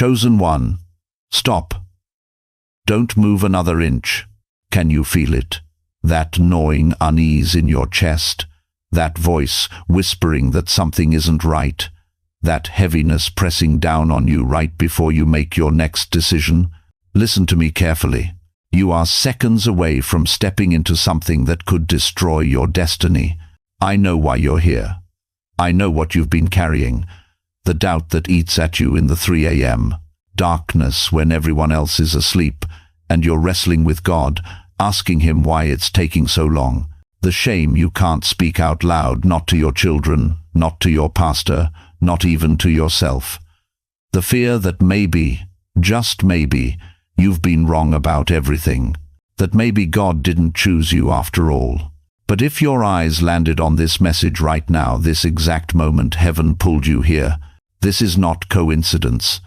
Chosen one, stop. Don't move another inch. Can you feel it? That gnawing unease in your chest? That voice whispering that something isn't right? That heaviness pressing down on you right before you make your next decision? Listen to me carefully. You are seconds away from stepping into something that could destroy your destiny. I know why you're here. I know what you've been carrying. The doubt that eats at you in the 3 a.m. darkness when everyone else is asleep, and you're wrestling with God, asking Him why it's taking so long. The shame you can't speak out loud, not to your children, not to your pastor, not even to yourself. The fear that maybe, just maybe, you've been wrong about everything. That maybe God didn't choose you after all. But if your eyes landed on this message right now, this exact moment heaven pulled you here, this is not coincidence.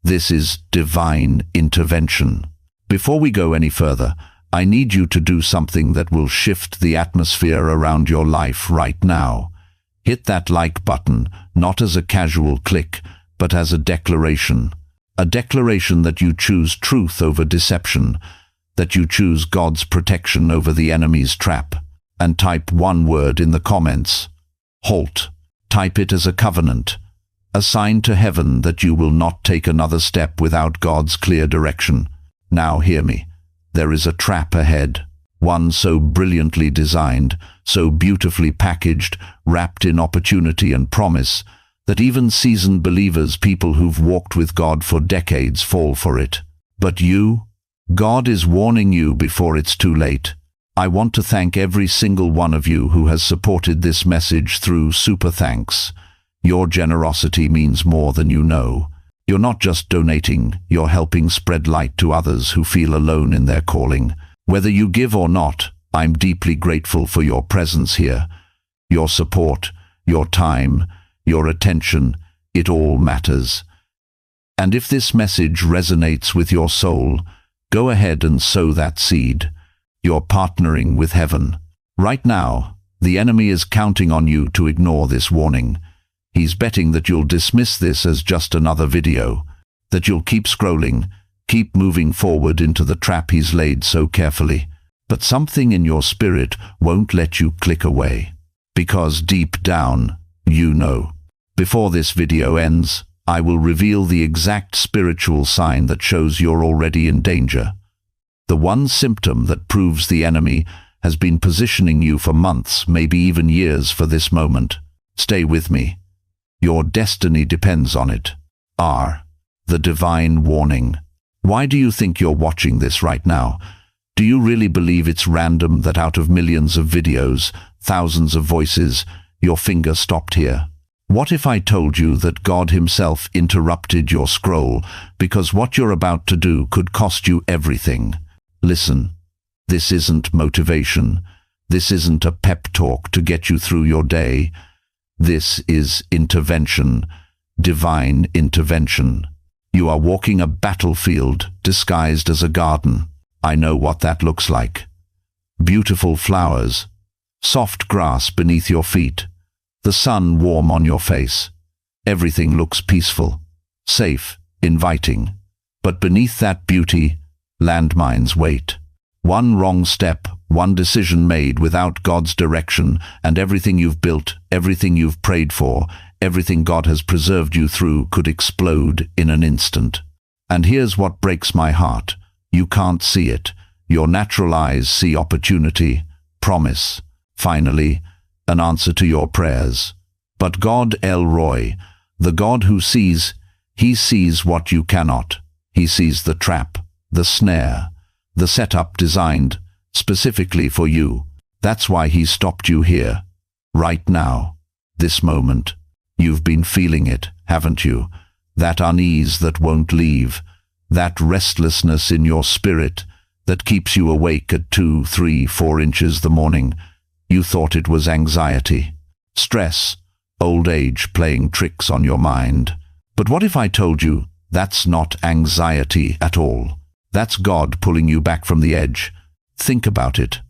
This is divine intervention. Before we go any further, I need you to do something that will shift the atmosphere around your life right now. Hit that like button, not as a casual click, but as a declaration. A declaration that you choose truth over deception, that you choose God's protection over the enemy's trap. And type one word in the comments. Halt. Type it as a covenant, a sign to heaven that you will not take another step without God's clear direction. Now hear me. There is a trap ahead, one so brilliantly designed, so beautifully packaged, wrapped in opportunity and promise, that even seasoned believers, people who've walked with God for decades, fall for it. But you, God is warning you before it's too late. I want to thank every single one of you who has supported this message through super thanks. Your generosity means more than you know. You're not just donating, you're helping spread light to others who feel alone in their calling. Whether you give or not, I'm deeply grateful for your presence here. Your support, your time, your attention, it all matters. And if this message resonates with your soul, go ahead and sow that seed. You're partnering with heaven. Right now, the enemy is counting on you to ignore this warning. He's betting that you'll dismiss this as just another video, that you'll keep scrolling, keep moving forward into the trap he's laid so carefully. But something in your spirit won't let you click away. Because deep down, you know. Before this video ends, I will reveal the exact spiritual sign that shows you're already in danger. The one symptom that proves the enemy has been positioning you for months, maybe even years, for this moment. Stay with me. Your destiny depends on it. The divine warning. Why do you think you're watching this right now? Do you really believe it's random that out of millions of videos, thousands of voices, your finger stopped here? What if I told you that God Himself interrupted your scroll because what you're about to do could cost you everything? Listen, this isn't motivation. This isn't a pep talk to get you through your day. This is intervention, divine intervention. You are walking a battlefield disguised as a garden. I know what that looks like. Beautiful flowers, soft grass beneath your feet, the sun warm on your face. Everything looks peaceful, safe, inviting. But beneath that beauty, landmines wait. One wrong step, one decision made without God's direction, and everything you've built, everything you've prayed for, everything God has preserved you through could explode in an instant. And here's what breaks my heart. You can't see it. Your natural eyes see opportunity, promise, finally, an answer to your prayers. But God El Roy, the God who sees, He sees what you cannot. He sees the trap, the snare, the setup designed specifically for you. That's why He stopped you here, right now, this moment. You've been feeling it, haven't you? That unease that won't leave, that restlessness in your spirit that keeps you awake at 2, 3, 4 inches the morning. You thought it was anxiety, stress, old age playing tricks on your mind. But what if I told you that's not anxiety at all? That's God pulling you back from the edge. Think about it.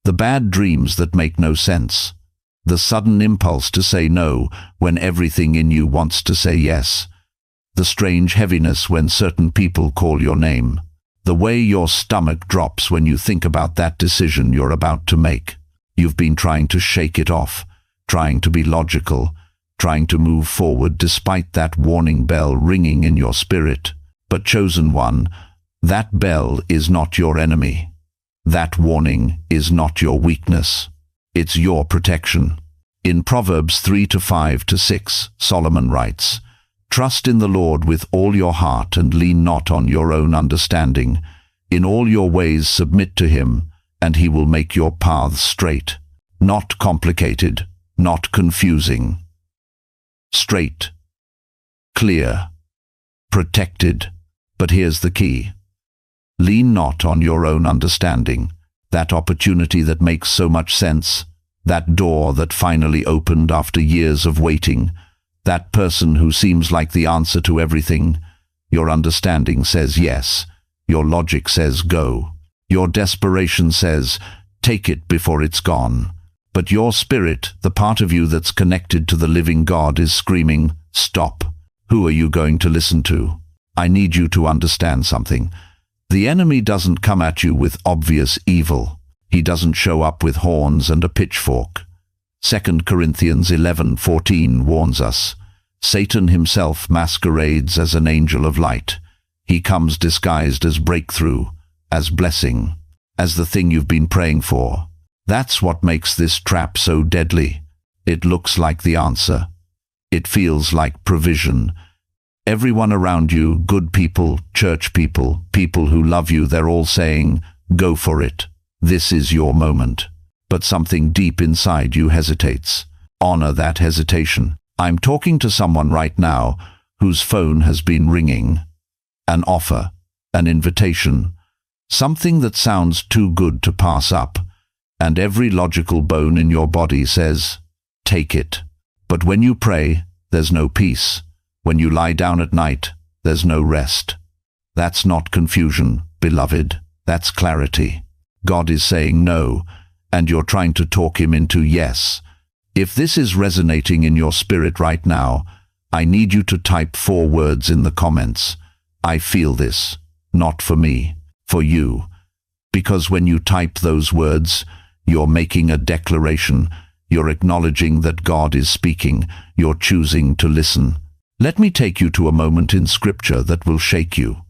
The bad dreams that make no sense. The sudden impulse to say no when everything in you wants to say yes. The strange heaviness when certain people call your name. The way your stomach drops when you think about that decision you're about to make. You've been trying to shake it off, trying to be logical, trying to move forward despite that warning bell ringing in your spirit. But chosen one, that bell is not your enemy. That warning is not your weakness. It's your protection. In Proverbs 3:5-6, Solomon writes, "Trust in the Lord with all your heart and lean not on your own understanding. In all your ways submit to him, and he will make your paths straight." Not complicated, not confusing. Straight, clear, protected. But here's the key. Lean not on your own understanding. That opportunity that makes so much sense, that door that finally opened after years of waiting, that person who seems like the answer to everything. Your understanding says yes. Your logic says go. Your desperation says take it before it's gone. But your spirit, the part of you that's connected to the living God, is screaming, stop. Who are you going to listen to? I need you to understand something. The enemy doesn't come at you with obvious evil. He doesn't show up with horns and a pitchfork. 2 Corinthians 11:14 warns us. Satan himself masquerades as an angel of light. He comes disguised as breakthrough, as blessing, as the thing you've been praying for. That's what makes this trap so deadly. It looks like the answer. It feels like provision. Everyone around you, good people, church people, people who love you, they're all saying, go for it. This is your moment. But something deep inside you hesitates. Honor that hesitation. I'm talking to someone right now whose phone has been ringing. An offer, an invitation, something that sounds too good to pass up. And every logical bone in your body says, take it. But when you pray, there's no peace. When you lie down at night, there's no rest. That's not confusion, beloved. That's clarity. God is saying no, and you're trying to talk him into yes. If this is resonating in your spirit right now, I need you to type 4 words in the comments. I feel this. Not for me, for you. Because when you type those words, you're making a declaration. You're acknowledging that God is speaking. You're choosing to listen. Let me take you to a moment in Scripture that will shake you.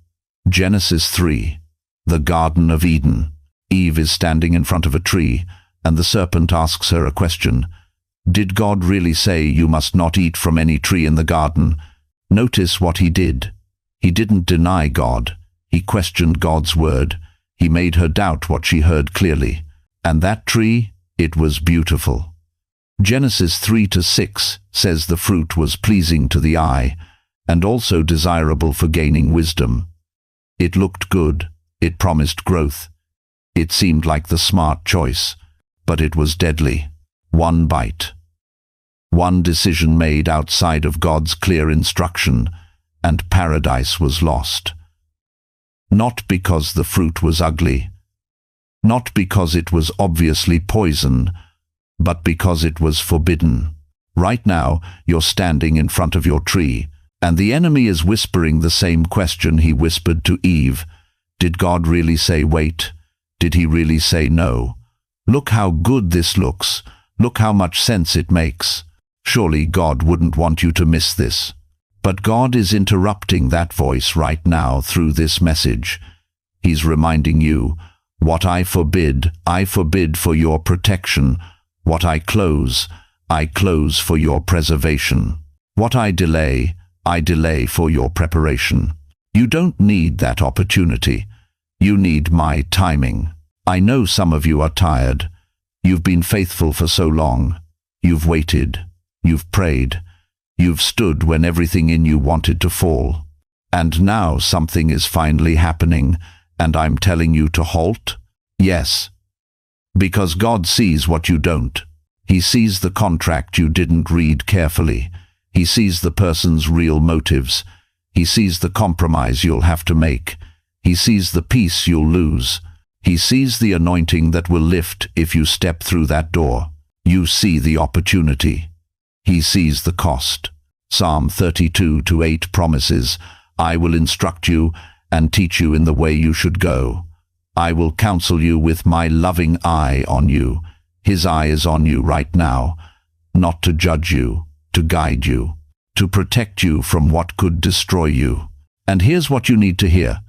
Genesis 3, the Garden of Eden. Eve is standing in front of a tree, and the serpent asks her a question. Did God really say you must not eat from any tree in the garden? Notice what he did. He didn't deny God. He questioned God's word. He made her doubt what she heard clearly. And that tree, it was beautiful. Genesis 3:6 says the fruit was pleasing to the eye, and also desirable for gaining wisdom. It looked good. It promised growth. It seemed like the smart choice, but it was deadly. One bite. One decision made outside of God's clear instruction, and paradise was lost. Not because the fruit was ugly, not because it was obviously poison, but because it was forbidden. Right now, you're standing in front of your tree, and the enemy is whispering the same question he whispered to Eve. Did God really say wait? Did he really say no? Look how good this looks. Look how much sense it makes. Surely God wouldn't want you to miss this. But God is interrupting that voice right now through this message. He's reminding you, what I forbid for your protection. What I close for your preservation. What I delay for your preparation. You don't need that opportunity. You need my timing. I know some of you are tired. You've been faithful for so long. You've waited. You've prayed. You've stood when everything in you wanted to fall. And now something is finally happening, and I'm telling you to halt? Yes. Because God sees what you don't. He sees the contract you didn't read carefully. He sees the person's real motives. He sees the compromise you'll have to make. He sees the peace you'll lose. He sees the anointing that will lift if you step through that door. You see the opportunity. He sees the cost. Psalm 32:8 promises, I will instruct you and teach you in the way you should go. I will counsel you with my loving eye on you. His eye is on you right now, not to judge you, to guide you, to protect you from what could destroy you. And here's what you need to hear.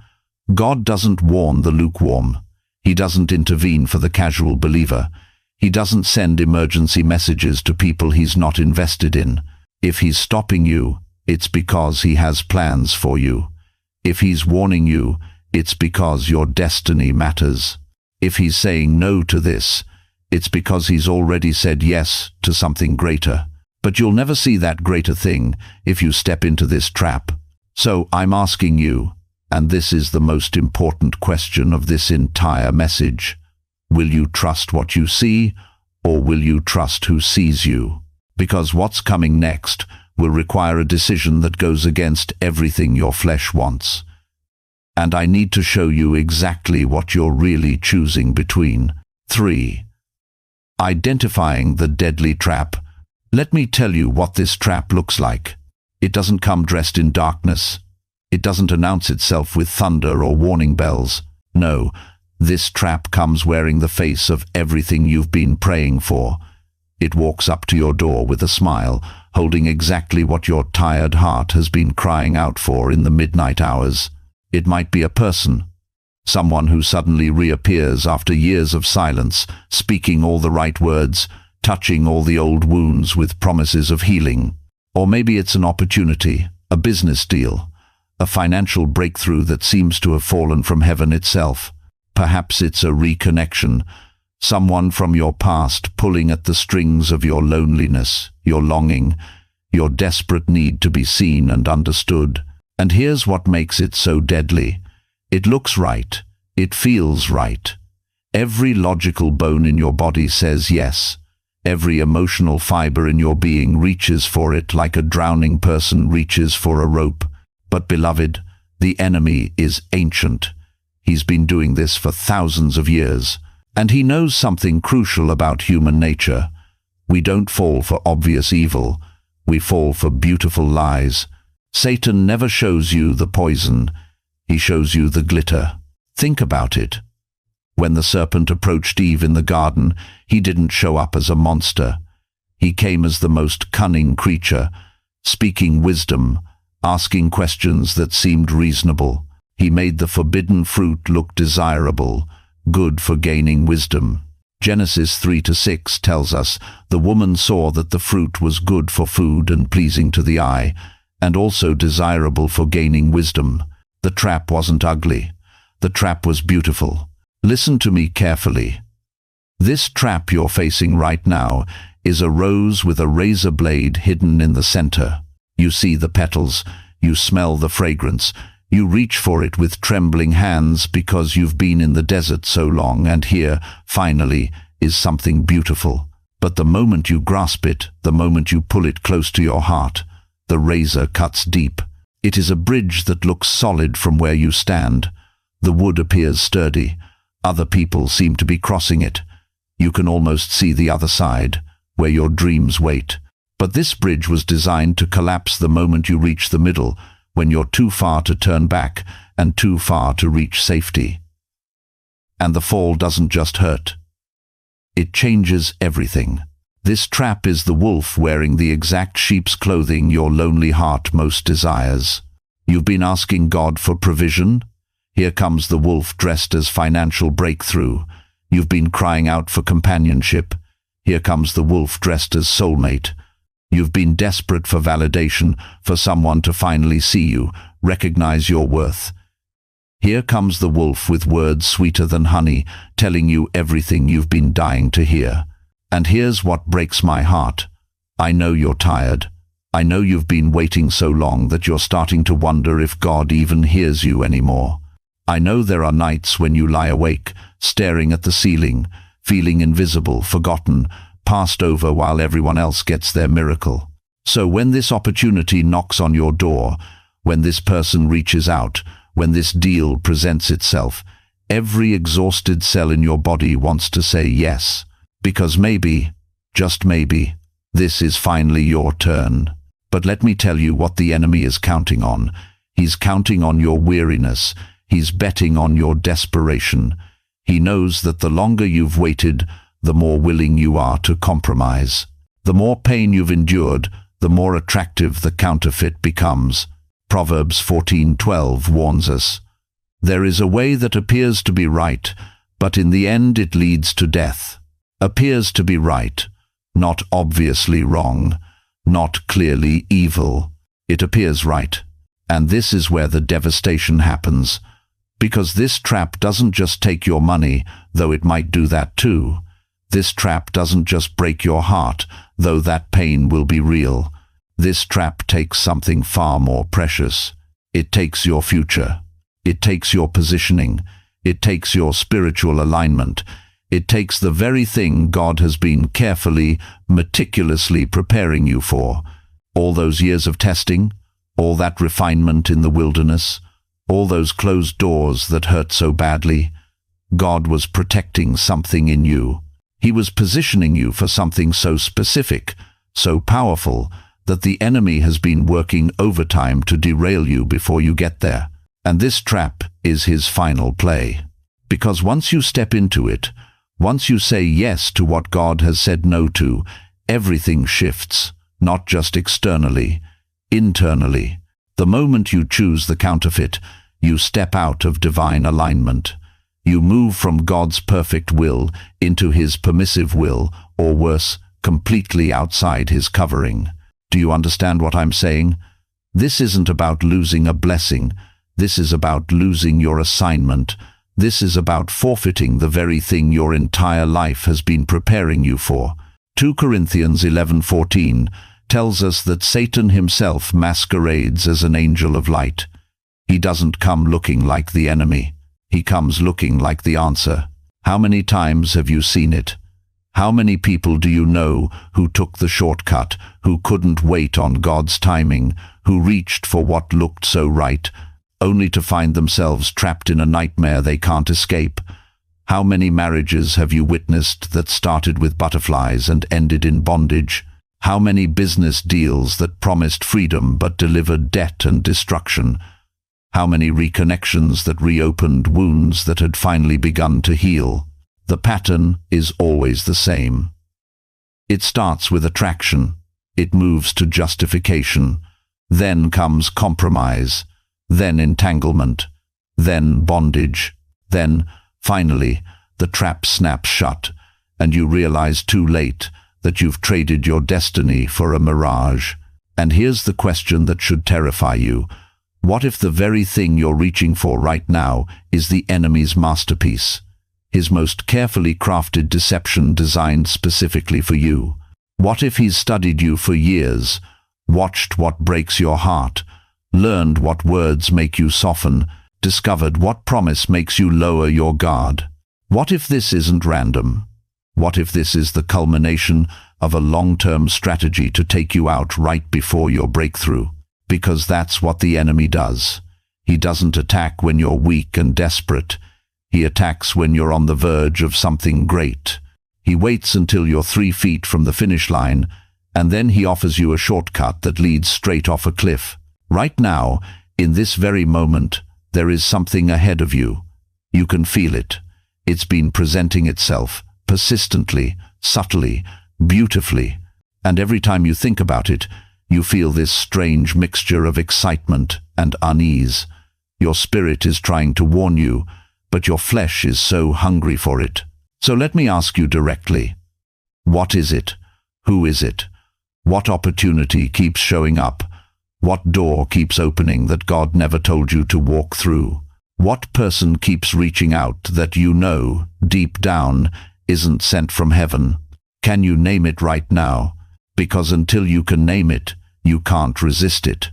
God doesn't warn the lukewarm. He doesn't intervene for the casual believer. He doesn't send emergency messages to people he's not invested in. If he's stopping you, it's because he has plans for you. If he's warning you, it's because your destiny matters. If he's saying no to this, it's because he's already said yes to something greater. But you'll never see that greater thing if you step into this trap. So I'm asking you, and this is the most important question of this entire message, will you trust what you see, or will you trust who sees you? Because what's coming next will require a decision that goes against everything your flesh wants. And I need to show you exactly what you're really choosing between. 3. Identifying the deadly trap. Let me tell you what this trap looks like. It doesn't come dressed in darkness. It doesn't announce itself with thunder or warning bells. No, this trap comes wearing the face of everything you've been praying for. It walks up to your door with a smile, holding exactly what your tired heart has been crying out for in the midnight hours. It might be a person, someone who suddenly reappears after years of silence, speaking all the right words, touching all the old wounds with promises of healing. Or maybe it's an opportunity, a business deal, a financial breakthrough that seems to have fallen from heaven itself. Perhaps it's a reconnection, someone from your past pulling at the strings of your loneliness, your longing, your desperate need to be seen and understood. And here's what makes it so deadly. It looks right. It feels right. Every logical bone in your body says yes. Every emotional fiber in your being reaches for it like a drowning person reaches for a rope. But beloved, the enemy is ancient. He's been doing this for thousands of years. And he knows something crucial about human nature. We don't fall for obvious evil. We fall for beautiful lies. Satan never shows you the poison. He shows you the glitter. Think about it. When the serpent approached Eve in the garden, he didn't show up as a monster. He came as the most cunning creature, speaking wisdom, asking questions that seemed reasonable. He made the forbidden fruit look desirable, good for gaining wisdom. Genesis 3:6 tells us, the woman saw that the fruit was good for food and pleasing to the eye, and also desirable for gaining wisdom. The trap wasn't ugly. The trap was beautiful. Listen to me carefully. This trap you're facing right now is a rose with a razor blade hidden in the center. You see the petals, you smell the fragrance, you reach for it with trembling hands because you've been in the desert so long, and here, finally, is something beautiful. But the moment you grasp it, the moment you pull it close to your heart, the razor cuts deep. It is a bridge that looks solid from where you stand. The wood appears sturdy. Other people seem to be crossing it. You can almost see the other side, where your dreams wait. But this bridge was designed to collapse the moment you reach the middle, when you're too far to turn back and too far to reach safety. And the fall doesn't just hurt. It changes everything. This trap is the wolf wearing the exact sheep's clothing your lonely heart most desires. You've been asking God for provision? Here comes the wolf dressed as financial breakthrough. You've been crying out for companionship. Here comes the wolf dressed as soulmate. You've been desperate for validation, for someone to finally see you, recognize your worth. Here comes the wolf with words sweeter than honey, telling you everything you've been dying to hear. And here's what breaks my heart. I know you're tired. I know you've been waiting so long that you're starting to wonder if God even hears you anymore. I know there are nights when you lie awake, staring at the ceiling, feeling invisible, forgotten, passed over while everyone else gets their miracle. So when this opportunity knocks on your door, when this person reaches out, when this deal presents itself, every exhausted cell in your body wants to say yes. Because maybe, just maybe, this is finally your turn. But let me tell you what the enemy is counting on. He's counting on your weariness. He's betting on your desperation. He knows that the longer you've waited, the more willing you are to compromise. The more pain you've endured, the more attractive the counterfeit becomes. Proverbs 14:12 warns us, "There is a way that appears to be right, but in the end it leads to death." Appears to be right, not obviously wrong, not clearly evil. It appears right. And this is where the devastation happens. Because this trap doesn't just take your money, though it might do that too. This trap doesn't just break your heart, though that pain will be real. This trap takes something far more precious. It takes your future. It takes your positioning. It takes your spiritual alignment. It takes the very thing God has been carefully, meticulously preparing you for. All those years of testing, all that refinement in the wilderness, all those closed doors that hurt so badly. God was protecting something in you. He was positioning you for something so specific, so powerful, that the enemy has been working overtime to derail you before you get there. And this trap is his final play. Because once you step into it, once you say yes to what God has said no to, everything shifts, not just externally, internally. The moment you choose the counterfeit, you step out of divine alignment. You move from God's perfect will into his permissive will, or worse, completely outside his covering. Do you understand what I'm saying? This isn't about losing a blessing. This is about losing your assignment. This is about forfeiting the very thing your entire life has been preparing you for. 2 Corinthians 11:14 tells us that Satan himself masquerades as an angel of light. He doesn't come looking like the enemy. He comes looking like the answer. How many times have you seen it? How many people do you know who took the shortcut, who couldn't wait on God's timing, who reached for what looked so right, only to find themselves trapped in a nightmare they can't escape? How many marriages have you witnessed that started with butterflies and ended in bondage? How many business deals that promised freedom but delivered debt and destruction? How many reconnections that reopened wounds that had finally begun to heal? The pattern is always the same. It starts with attraction. It moves to justification. Then comes compromise. Then entanglement. Then bondage. Then, finally, the trap snaps shut, and you realize too late that you've traded your destiny for a mirage. And here's the question that should terrify you. What if the very thing you're reaching for right now is the enemy's masterpiece? His most carefully crafted deception designed specifically for you? What if he's studied you for years, watched what breaks your heart, learned what words make you soften, discovered what promise makes you lower your guard? What if this isn't random? What if this is the culmination of a long-term strategy to take you out right before your breakthrough? Because that's what the enemy does. He doesn't attack when you're weak and desperate. He attacks when you're on the verge of something great. He waits until you're 3 feet from the finish line, and then he offers you a shortcut that leads straight off a cliff. Right now, in this very moment, there is something ahead of you. You can feel it. It's been presenting itself, persistently, subtly, beautifully. And every time you think about it, you feel this strange mixture of excitement and unease. Your spirit is trying to warn you, but your flesh is so hungry for it. So let me ask you directly. What is it? Who is it? What opportunity keeps showing up? What door keeps opening that God never told you to walk through? What person keeps reaching out that you know, deep down, isn't sent from heaven? Can you name it right now? Because until you can name it, you can't resist it.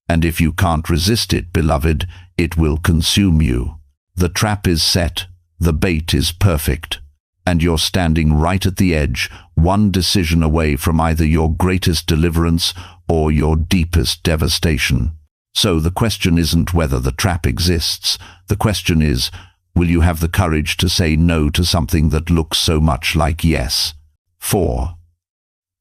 And if you can't resist it, beloved, it will consume you. The trap is set, the bait is perfect, and you're standing right at the edge, one decision away from either your greatest deliverance or your deepest devastation. So the question isn't whether the trap exists. The question is, will you have the courage to say no to something that looks so much like yes? 4.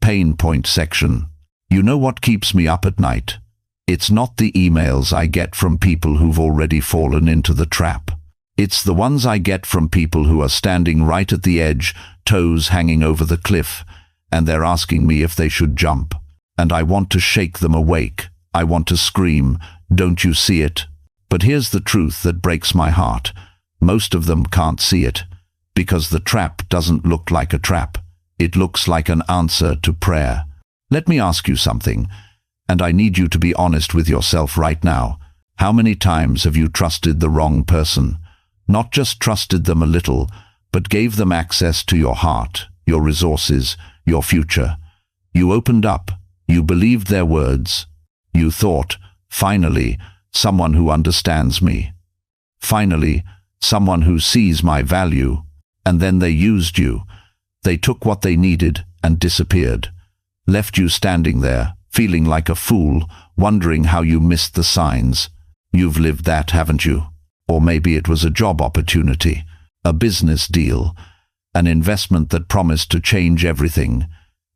Pain point section. You know what keeps me up at night? It's not the emails I get from people who've already fallen into the trap. It's the ones I get from people who are standing right at the edge, toes hanging over the cliff, and they're asking me if they should jump. And I want to shake them awake. I want to scream, "Don't you see it?" But here's the truth that breaks my heart. Most of them can't see it, because the trap doesn't look like a trap. It looks like an answer to prayer. Let me ask you something, and I need you to be honest with yourself right now. How many times have you trusted the wrong person? Not just trusted them a little, but gave them access to your heart, your resources, your future. You opened up. You believed their words. You thought, finally, someone who understands me. Finally, someone who sees my value. And then they used you. They took what they needed and disappeared. Left you standing there, feeling like a fool, wondering how you missed the signs. You've lived that, haven't you? Or maybe it was a job opportunity, a business deal, an investment that promised to change everything.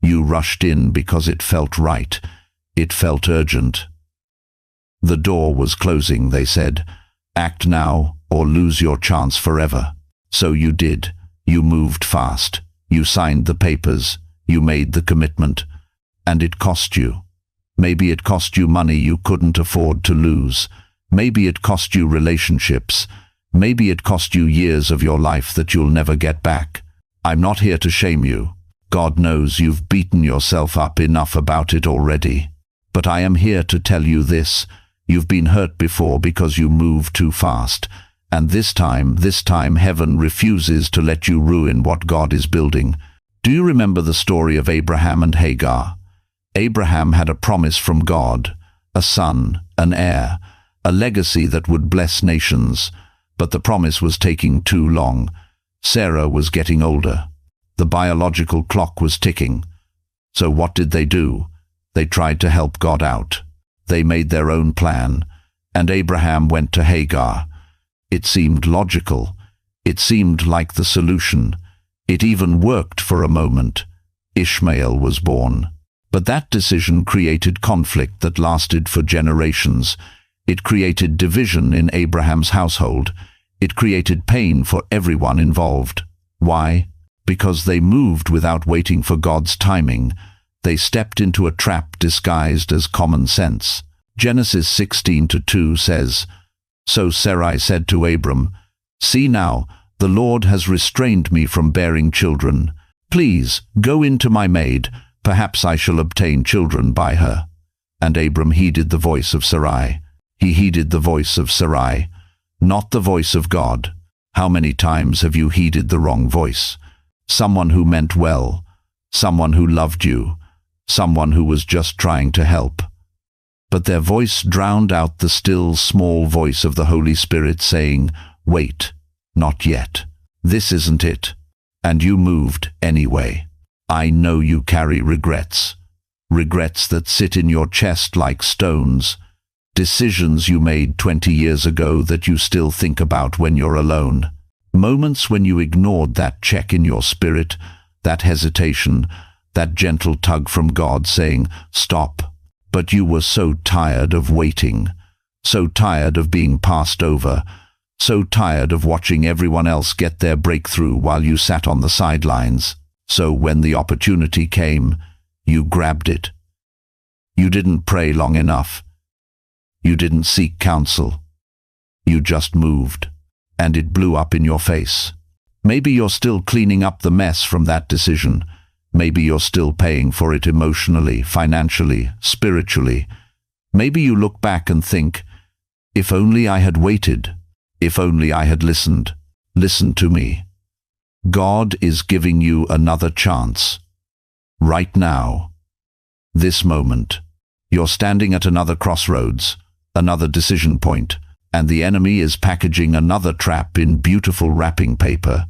You rushed in because it felt right. It felt urgent. The door was closing, they said. Act now or lose your chance forever. So you did. You moved fast. You signed the papers. You made the commitment. And it cost you. Maybe it cost you money you couldn't afford to lose. Maybe it cost you relationships. Maybe it cost you years of your life that you'll never get back. I'm not here to shame you. God knows you've beaten yourself up enough about it already. But I am here to tell you this. You've been hurt before because you moved too fast. And this time heaven refuses to let you ruin what God is building. Do you remember the story of Abraham and Hagar? Abraham had a promise from God, a son, an heir, a legacy that would bless nations. But the promise was taking too long. Sarah was getting older. The biological clock was ticking. So what did they do? They tried to help God out. They made their own plan, and Abraham went to Hagar. It seemed logical. It seemed like the solution. It even worked for a moment. Ishmael was born. But that decision created conflict that lasted for generations. It created division in Abraham's household. It created pain for everyone involved. Why? Because they moved without waiting for God's timing. They stepped into a trap disguised as common sense. Genesis 16:2 says, So Sarai said to Abram, See now, the Lord has restrained me from bearing children. Please, go in to my maid. Perhaps I shall obtain children by her. And Abram heeded the voice of Sarai. He heeded the voice of Sarai, not the voice of God. How many times have you heeded the wrong voice? Someone who meant well, someone who loved you, someone who was just trying to help. But their voice drowned out the still, small voice of the Holy Spirit saying, Wait, not yet. This isn't it. And you moved anyway. I know you carry regrets. Regrets that sit in your chest like stones. Decisions you made 20 years ago that you still think about when you're alone. Moments when you ignored that check in your spirit, that hesitation, that gentle tug from God saying, Stop. But you were so tired of waiting, so tired of being passed over, so tired of watching everyone else get their breakthrough while you sat on the sidelines. So when the opportunity came, you grabbed it. You didn't pray long enough. You didn't seek counsel. You just moved, and it blew up in your face. Maybe you're still cleaning up the mess from that decision. Maybe you're still paying for it emotionally, financially, spiritually. Maybe you look back and think, if only I had waited, if only I had listened. Listen to me. God is giving you another chance. Right now. This moment. You're standing at another crossroads, another decision point, and the enemy is packaging another trap in beautiful wrapping paper.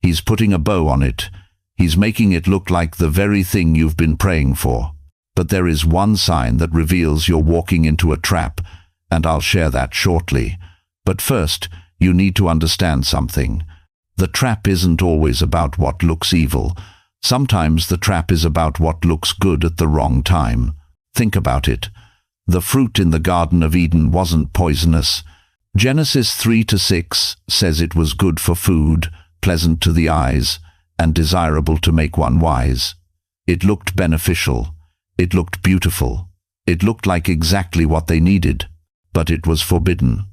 He's putting a bow on it. He's making it look like the very thing you've been praying for. But there is one sign that reveals you're walking into a trap, and I'll share that shortly. But first, you need to understand something. The trap isn't always about what looks evil. Sometimes the trap is about what looks good at the wrong time. Think about it. The fruit in the Garden of Eden wasn't poisonous. Genesis 3-6 says it was good for food, pleasant to the eyes, and desirable to make one wise. It looked beneficial. It looked beautiful. It looked like exactly what they needed. But it was forbidden.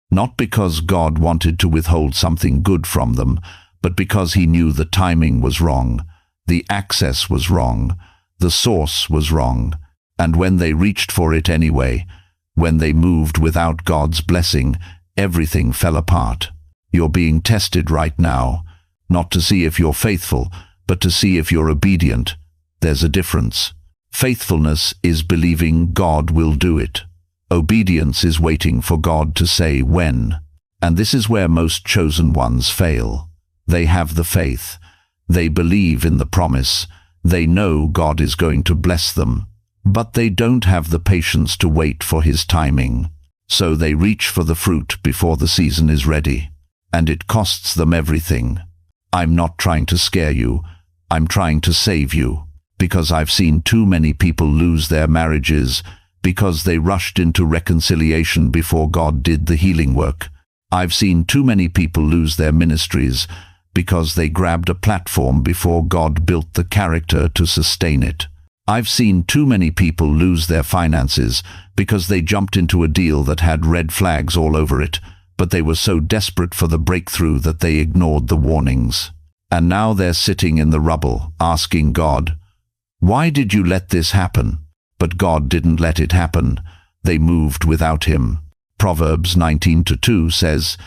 Not because God wanted to withhold something good from them, but because he knew the timing was wrong, the access was wrong, the source was wrong, and when they reached for it anyway, when they moved without God's blessing, everything fell apart. You're being tested right now, not to see if you're faithful, but to see if you're obedient. There's a difference. Faithfulness is believing God will do it. Obedience is waiting for God to say when. And this is where most chosen ones fail. They have the faith. They believe in the promise. They know God is going to bless them. But they don't have the patience to wait for his timing. So they reach for the fruit before the season is ready. And it costs them everything. I'm not trying to scare you. I'm trying to save you. Because I've seen too many people lose their marriages because they rushed into reconciliation before God did the healing work. I've seen too many people lose their ministries because they grabbed a platform before God built the character to sustain it. I've seen too many people lose their finances because they jumped into a deal that had red flags all over it, but they were so desperate for the breakthrough that they ignored the warnings. And now they're sitting in the rubble, asking God, "Why did you let this happen?" But God didn't let it happen. They moved without him. Proverbs 19:2 says,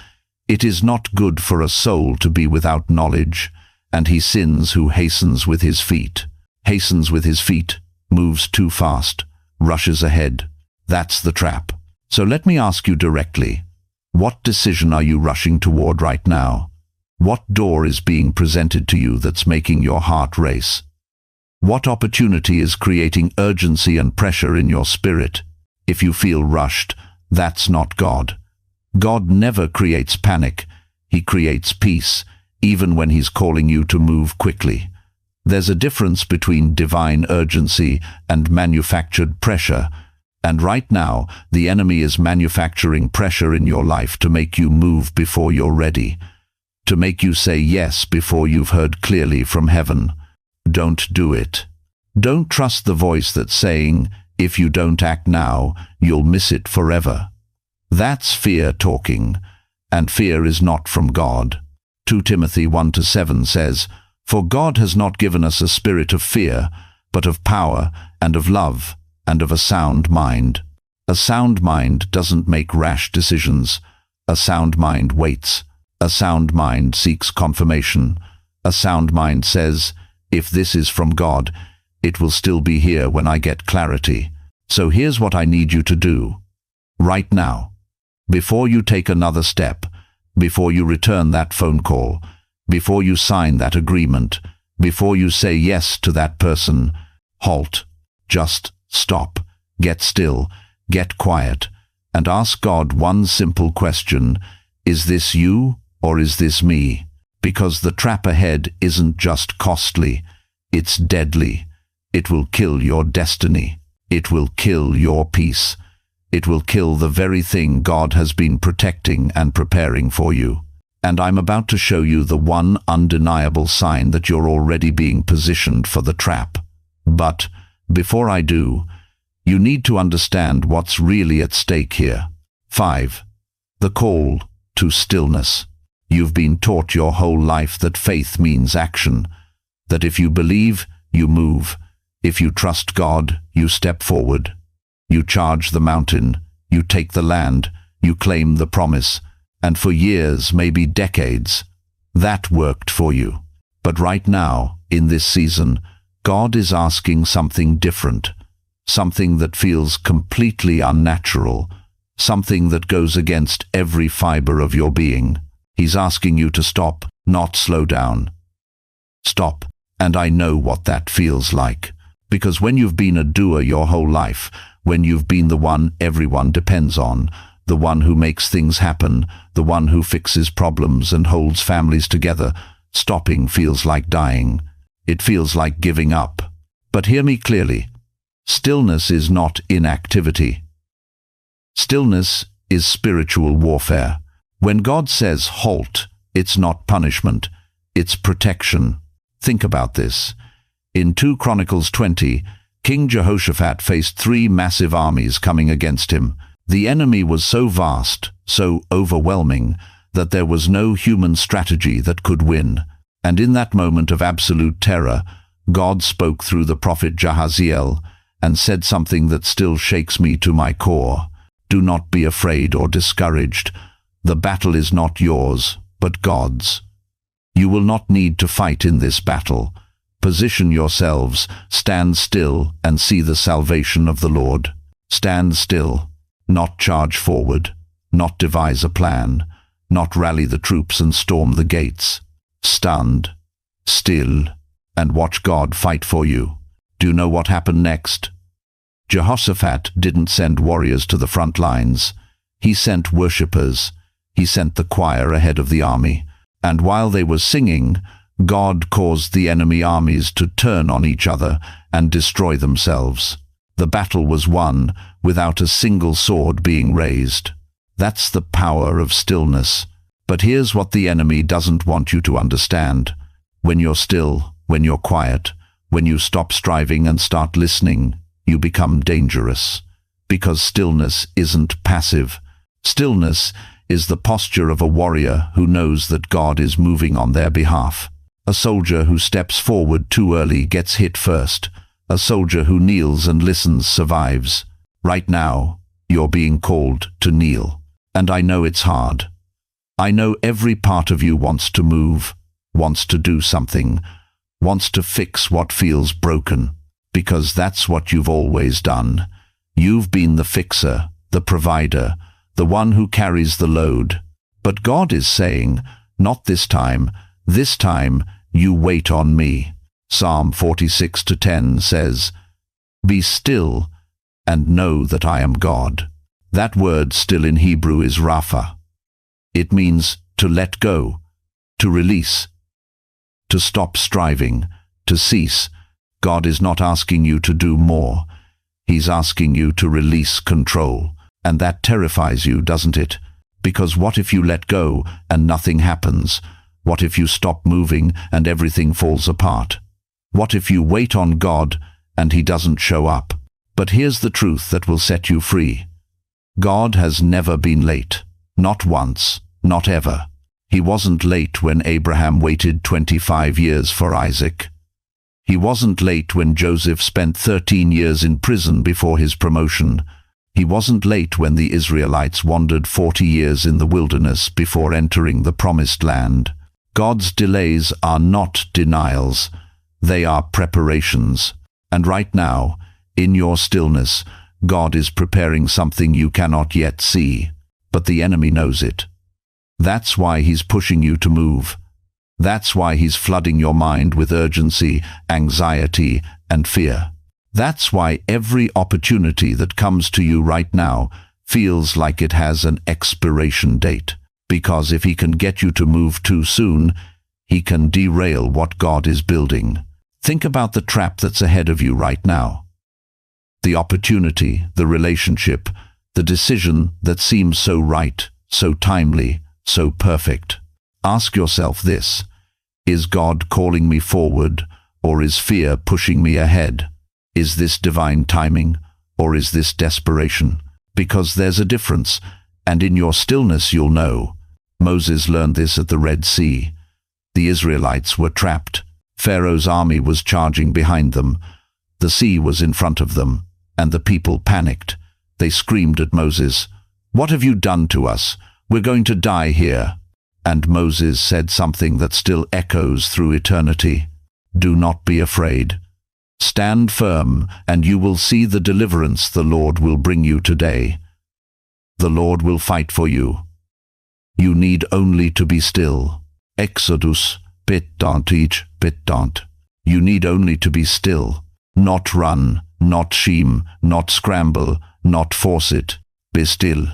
"It is not good for a soul to be without knowledge, and he sins who hastens with his feet." Hastens with his feet, moves too fast, rushes ahead. That's the trap. So let me ask you directly, what decision are you rushing toward right now? What door is being presented to you that's making your heart race? What opportunity is creating urgency and pressure in your spirit? If you feel rushed, that's not God. God never creates panic. He creates peace, even when he's calling you to move quickly. There's a difference between divine urgency and manufactured pressure, and right now the enemy is manufacturing pressure in your life to make you move before you're ready, to make you say yes before you've heard clearly from heaven. Don't do it. Don't trust the voice that's saying, if you don't act now, you'll miss it forever. That's fear talking, and fear is not from God. 2 Timothy 1-7 says, "For God has not given us a spirit of fear, but of power and of love and of a sound mind." A sound mind doesn't make rash decisions. A sound mind waits. A sound mind seeks confirmation. A sound mind says, if this is from God, it will still be here when I get clarity. So here's what I need you to do. Right now, before you take another step, before you return that phone call, before you sign that agreement, before you say yes to that person, halt, just stop, get still, get quiet, and ask God one simple question: is this you or is this me? Because the trap ahead isn't just costly, it's deadly. It will kill your destiny. It will kill your peace. It will kill the very thing God has been protecting and preparing for you. And I'm about to show you the one undeniable sign that you're already being positioned for the trap. But before I do, you need to understand what's really at stake here. 5. The call to stillness. You've been taught your whole life that faith means action, that if you believe, you move. If you trust God, you step forward. You charge the mountain, you take the land, you claim the promise. And for years, maybe decades, that worked for you. But right now, in this season, God is asking something different, something that feels completely unnatural, something that goes against every fiber of your being. He's asking you to stop, not slow down. Stop. And I know what that feels like. Because when you've been a doer your whole life, when you've been the one everyone depends on, the one who makes things happen, the one who fixes problems and holds families together, stopping feels like dying. It feels like giving up. But hear me clearly. Stillness is not inactivity. Stillness is spiritual warfare. When God says halt, it's not punishment, it's protection. Think about this. In 2 Chronicles 20, King Jehoshaphat faced 3 massive armies coming against him. The enemy was so vast, so overwhelming, that there was no human strategy that could win. And in that moment of absolute terror, God spoke through the prophet Jahaziel and said something that still shakes me to my core. Do not be afraid or discouraged. The battle is not yours, but God's. You will not need to fight in this battle. Position yourselves, stand still, and see the salvation of the Lord. Stand still, not charge forward, not devise a plan, not rally the troops and storm the gates. Stand still and watch God fight for you. Do you know what happened next? Jehoshaphat didn't send warriors to the front lines. He sent worshippers. He sent the choir ahead of the army. And while they were singing, God caused the enemy armies to turn on each other and destroy themselves. The battle was won without a single sword being raised. That's the power of stillness. But here's what the enemy doesn't want you to understand. When you're still, when you're quiet, when you stop striving and start listening, you become dangerous. Because stillness isn't passive. Stillness is the posture of a warrior who knows that God is moving on their behalf. A soldier who steps forward too early gets hit first. A soldier who kneels and listens survives. Right now, you're being called to kneel. And I know it's hard. I know every part of you wants to move, wants to do something, wants to fix what feels broken, because that's what you've always done. You've been the fixer, the provider, the one who carries the load. But God is saying, not this time you wait on me. Psalm 46:10 says, "Be still and know that I am God." That word still in Hebrew is Rapha. It means to let go, to release, to stop striving, to cease. God is not asking you to do more. He's asking you to release control. And that terrifies you, doesn't it? Because what if you let go and nothing happens? What if you stop moving and everything falls apart? What if you wait on God and He doesn't show up? But here's the truth that will set you free. God has never been late. Not once, not ever. He wasn't late when Abraham waited 25 years for Isaac. He wasn't late when Joseph spent 13 years in prison before his promotion. He wasn't late when the Israelites wandered 40 years in the wilderness before entering the promised land. God's delays are not denials. They are preparations. And right now, in your stillness, God is preparing something you cannot yet see. But the enemy knows it. That's why he's pushing you to move. That's why he's flooding your mind with urgency, anxiety, and fear. That's why every opportunity that comes to you right now feels like it has an expiration date. Because if he can get you to move too soon, he can derail what God is building. Think about the trap that's ahead of you right now. The opportunity, the relationship, the decision that seems so right, so timely, so perfect. Ask yourself this: is God calling me forward, or is fear pushing me ahead? Is this divine timing, or is this desperation? Because there's a difference, and in your stillness you'll know. Moses learned this at the Red Sea. The Israelites were trapped. Pharaoh's army was charging behind them. The sea was in front of them, and the people panicked. They screamed at Moses, "What have you done to us? We're going to die here." And Moses said something that still echoes through eternity. Do not be afraid. Stand firm, and you will see the deliverance the Lord will bring you today. The Lord will fight for you. You need only to be still. Exodus, bit-dant. You need only to be still. Not run, not scheme, not scramble, not force it. Be still.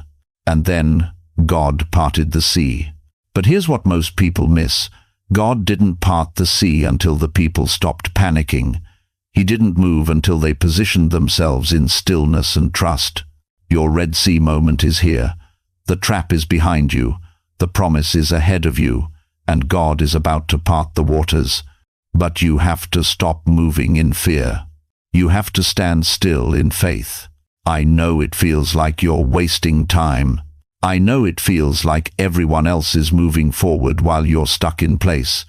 And then God parted the sea. But here's what most people miss. God didn't part the sea until the people stopped panicking. He didn't move until they positioned themselves in stillness and trust. Your Red Sea moment is here. The trap is behind you. The promise is ahead of you. And God is about to part the waters. But you have to stop moving in fear. You have to stand still in faith. I know it feels like you're wasting time. I know it feels like everyone else is moving forward while you're stuck in place.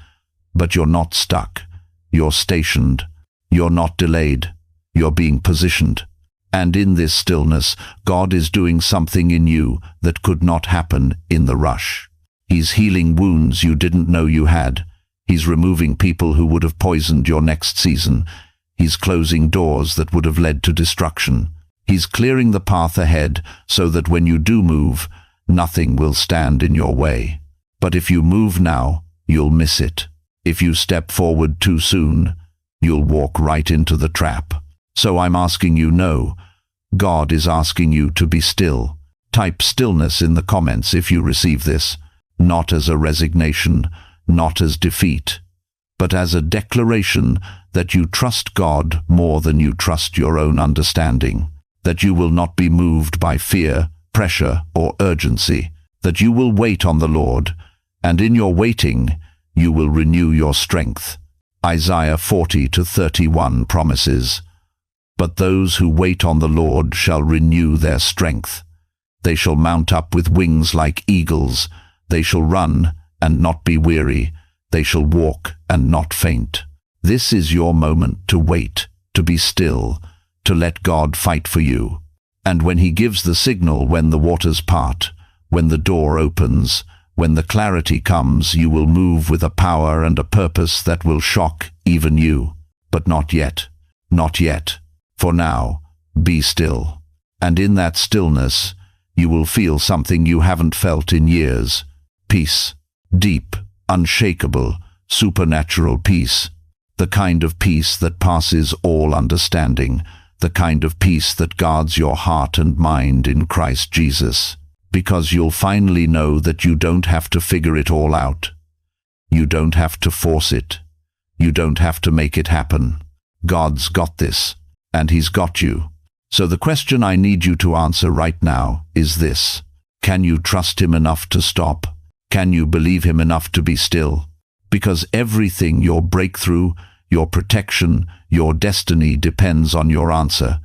But you're not stuck. You're stationed. You're not delayed. You're being positioned. And in this stillness, God is doing something in you that could not happen in the rush. He's healing wounds you didn't know you had. He's removing people who would have poisoned your next season. He's closing doors that would have led to destruction. He's clearing the path ahead so that when you do move, nothing will stand in your way. But if you move now, you'll miss it. If you step forward too soon, you'll walk right into the trap. So I'm asking you, no. God is asking you to be still. Type stillness in the comments if you receive this, not as a resignation, not as defeat, but as a declaration that you trust God more than you trust your own understanding, that you will not be moved by fear, pressure, or urgency, that you will wait on the Lord, and in your waiting, you will renew your strength. Isaiah 40:31 promises, "But those who wait on the Lord shall renew their strength. They shall mount up with wings like eagles. They shall run and not be weary. They shall walk and not faint." This is your moment to wait, to be still, to let God fight for you. And when He gives the signal, when the waters part, when the door opens, when the clarity comes, you will move with a power and a purpose that will shock even you. But not yet. Not yet. For now, be still. And in that stillness, you will feel something you haven't felt in years. Peace. Deep, unshakable, supernatural peace. The kind of peace that passes all understanding. The kind of peace that guards your heart and mind in Christ Jesus. Because you'll finally know that you don't have to figure it all out. You don't have to force it. You don't have to make it happen. God's got this, and He's got you. So the question I need you to answer right now is this: can you trust Him enough to stop? Can you believe Him enough to be still? Because everything, your breakthrough, your protection, your destiny depends on your answer.